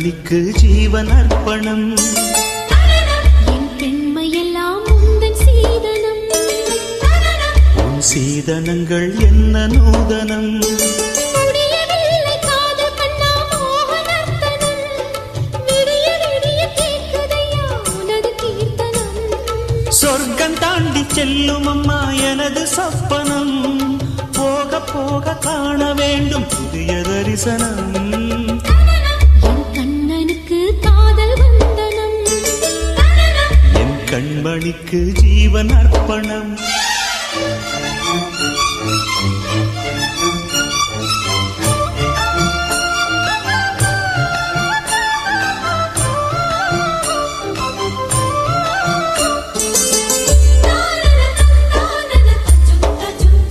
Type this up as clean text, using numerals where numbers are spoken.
கண்மணிக்கு ஜீவன் அர்ப்பணம். என் பெண்மையெல்லாம் உந்தன் சீதனம். உன் சீதனங்கள் என்ன நூதனம். முடியவில்லை காதல் கண்ணா மோகனர்த்தனம். விடிய விடிய கேட்குதையா உனது கீர்த்தனம். சொர்க்கம் தாண்டி செல்லும் அம்மா எனது சொப்பனம். போக போக காண வேண்டும் புதிய தரிசனம். என் கண்ணனுக்கு காதல் வந்தனம். என் கண்மணிக்கு ஜீவன் அர்ப்பணம்.